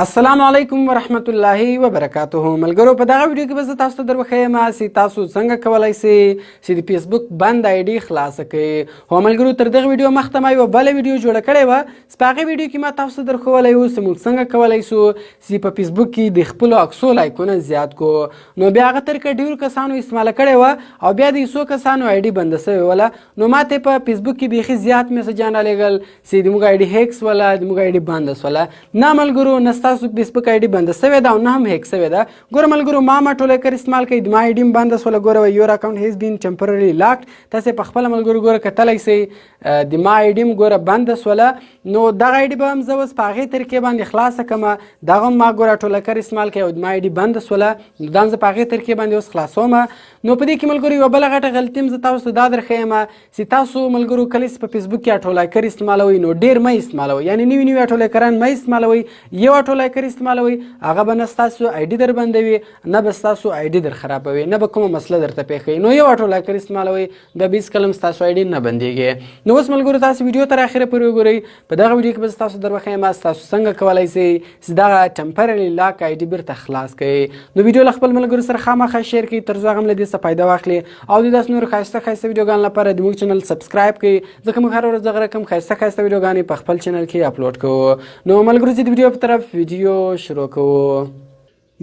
السلام علیکم ورحمت الله وبرکاته. ملګرو په دغه ویډیو کې به زه تاسو ته دروښیم چې تاسو څنګه کولی شئ چې د فیسبوک بند آی ډي خلاصه کړئ. هو ملګرو تر دغه ویډیو مخته ما یوه بله ویډیو جوړه کړې وه چې په هغې ویډیو کې ما تاسو ته درښولی و چې موږ څنګه کولی شو چې په فیسبوک کې د خپلو عکسو لایکونه زیات کړو. نو بیا هغه طریقه ډېرو کسانو استعماله کړې وه او بیا د څو کسانو آی ډي بنده سوې وله. نو ما ته په فیسبوک کې بیخي زیات میسجان رالیږل چې د موږ آی ډي هیک سوله، د موږ آی ډي بنده سوله. نه ملګرو، نه ستاسو فیسبوک آی ډي بنده سوې ده او نه هم هیک سوې ده. ګوره ملګرو، ما ټوله کار استعمال کوي، د ما آی ډي هم بنده سوله. ګوره یور اکاونټ هیز بین ټمپرري لاکډ. تاسې په خپله ملګرو ګوره کتلی شئ د ما آی ډي هم ګوره بنده سوله. نو دغه آی ډي به هم زه اوس په هغې طریقې باندې خلاصه کړمه. دغه هم ما ګوره ټوله کار استعمال کوي او د ما آی ډي بنده سوله. نو دا هم زه په هغې طریقې باندې اوس خلاصومه. نو په دې کې ملګرو یوه بله غټه غلطي هم زه تاسو ته دا درښیم چې تاسو ملګرو کله چې په فیسبوک کې اټولایکر استعمالوئ نو ډېر مه استعمالوئ، یعنې نوي نوي اټولایکران مه استعمالوئ. یو اټولایکر استعمالوئ، هغه به نه ستاسو آی ډي در بندوي، نه به ستاسو آی ډي در خرابوي، نه به کومه مسله درته پېښوي. نو یو اټولایکر استعمالوئ، بیا به هېڅکله هم ستاسو آی ډي نه بندېږي. نو اوس ملګرو تاسو ویډیو تر اخره پورې وګورئ. په دغه ویډیو کې به زه تاسو دروښیم ستاسو څنګه کولی شئ چې دغه ټمپرري لاک آی ډي بیرته خلاص کړئ. نو ویډیو له خپل ملګرو سره خامخا شیر کړئ تر څو هغه هم له دې څخه فایده واخلي او د داسې نورو ښایسته ښایسته ویډیوګانو لپاره د موږ چینل سبسکرایب کړئ، ځکه موږ هره ورځ دغه رقم ښایسته ښایسته ویډیوګانې په خپل چینل کې اپلوډ کوو. نو ملګرو چې د ویډیو په طرف ویډیو شروع کوو.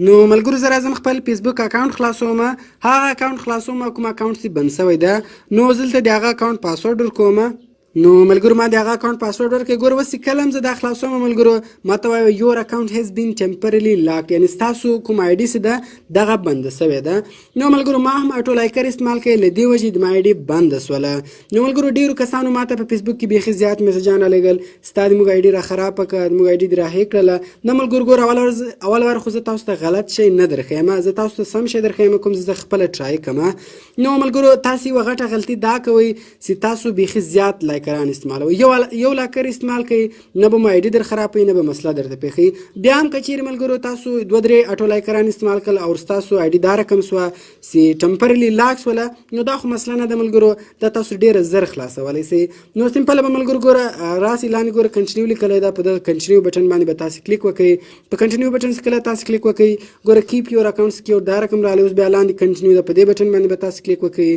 نو ملګرو زه راځم خپل فیسبوک اکاونټ خلاصوم. هغه اکاونټ خلاصوم کوم اکاونټ چې بند سوی ده. نو زه دلته د هغه اکاونټ پاسورډ ورکوم. نو ملګرو ما د هغه اکاونټ پاسورډ ورکړی. ګوره اوس چې کله هم زه دا خلاصوم ملګرو ما ته وایي یور اکاونټ هیز بین ټمپرري لاکډ، یعنې ستاسو کوم آی ډي چې ده دغه بنده سوې ده. نو ملګرو ما هم اټولایکر استعمال کوي، له دې وجې د ما آی ډي بنده سوله. نو ملګرو ډېرو کسانو ما ته په فیسبوک کې بیخي زیات میسجان رالیږل ستا د موږ آی ډي را خرابه کړه، د موږ آی ډي دې را هیک کړله. نه ملګرو ګوره اول وار خو زه تاسو ته غلط شی نه درښیم، زه تاسو ته سم شی درښیم کوم چې زه خپله ټرای کړم. نو ملګرو تاسې یوه غټه غلطي دا کوئ چې تاسو بیخي زیات لایکران استعمالوئ. یو لاکر استعمال کوي، نه به مو آی ډي در خرابوي، نه به مسله درته پېښوي. بیا هم که چیرې ملګرو تاسو دوه درې اټولایکران استعمال کړل او ستاسو آی ډي دا رقم سوه چې ټمپرري لاک سوله، نو دا خو مسله نه ده ملګرو، دا تاسو ډېره زر خلاصولی شئ. نو سمپله به ملګرو ګوره راسئ لاندې ګوره کنټینیو لیکلی ده، په دغه کنټینیو بټن باندې به تاسې کلیک وکړئ. په کنټینیو بټن چې کله تاسې کلیک وکړئ ګوره کیپ یور اکاونټ سکیور دا رقم راغلی. اوس بیا لاندې کنټینیو ده، په دې بټن باندې به تاسې کلیک وکړئ.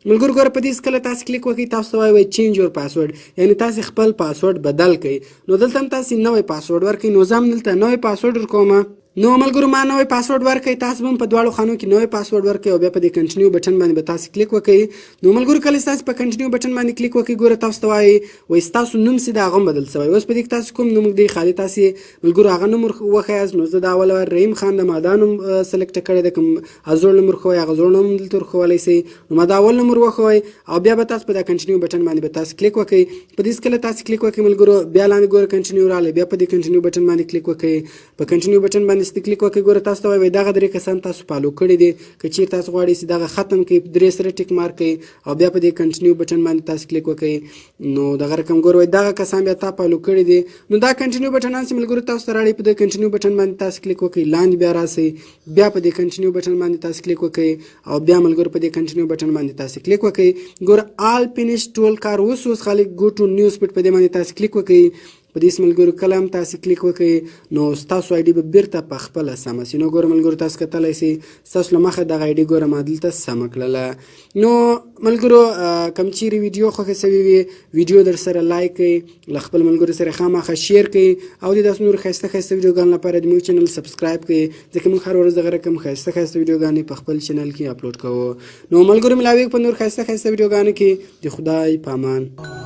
ملګرو ګوره په دې چې کله تاسې کلیک وکړئ تاسو ته وایي چینج یور پاسورډ، یعنې تاسې خپل پاسورډ بدل کړئ. نو دلته هم تاسې نوی پاسورډ ورکړئ. نو زه هم دلته نوی پاسورډ ورکوم. نو ملګرو ما نوی پاسورډ ورکړئ، تاسو به هم په دواړو خانو کې نوی پاسورډ ورکړئ او بیا په دې کنټینیو بټن باندې به تاسې کلیک وکړئ. نو ملګرو کله چې تاسې په کنټینیو بټن باندې کلیک وکړئ ګوره تاسو ته وایي ستاسو نوم چې د هغه هم بدل سوی. اوس په دې کې تاسو کوم نوم ږدئ خالي تاسې ملګرو هغه نوم وښیاست. نو زه د اول وار رحیم خان د ما دا نوم سلیکټ کړی دی، کوم زوړ نوم ورښوئ هغه زوړ نوم دلته ورښولی شئ. نو ما دا اول نوم وښوئ او بیا به تاسو په دا کنټینیو بټن باندې به تاسو کلیک وکړئ. په دې کله تاسو کلیک وکړئ ملګرو بیا لاندې ګوره کنټینیو راغلی، بیا په دې کنټینیو بټن باندې کلیک وکړئ. په کنټینیو بټن باندې چې کلیک وکړئ ګوره تاسو ته وایي دغه درې کسان تاسو فالو کړي دي. که چیرې تاسو غواړئ چې دغه ختم کړئ درې سره ټیک مارک کړئ او بیا په دې کنټینیو بټن باندې تاسو کلیک وکړئ. نو دغه رقم ګوره وایي دغه کسان بیا تا فالو کړي دي. نو دا کنټینیو بټنان چې ملګرو تاسو ته راړي په دې کنټینیو بټن باندې تاسو کلیک وکړئ. لاندې بیا راسئ، بیا په دې کنټینیو بټن باندې تاسو کلیک وکړئ او بیا ملګرو په دې کنټینیو بټن باندې تاسو کلیک وکړئ. ګوره آل فینیش ټول کار اوس خالي ګو ټو نیوز پیډ په دې باندې تاسو کلیک وکړئ. په دې ملګرو کله هم تاسې کلیک وکړئ نو ستاسو آی ډي به بیرته په خپله سمه شي. نو ګوره ملګرو تاسو کتلی شئ ستاسو له مخه دغه آی ډي ګوره ما دلته سمه کړله. نو ملګرو کوم چیرې ویډیو خوښه سوې وي ویډیو در سره لایک کړئ، له خپل ملګرو سره خامخا شیر کړئ او د داسې نورو ښایسته ښایسته ویډیوګانو لپاره د موږ چینل سبسکرایب کړئ، ځکه موږ هر ورځ دغه رقم ښایسته ښایسته ویډیوګانې په خپل چینل کې اپلوډ کوو. نو ملګرو ملاویږو په نور ښایسته ښایسته ویډیوګانو کې. د خدای په امان.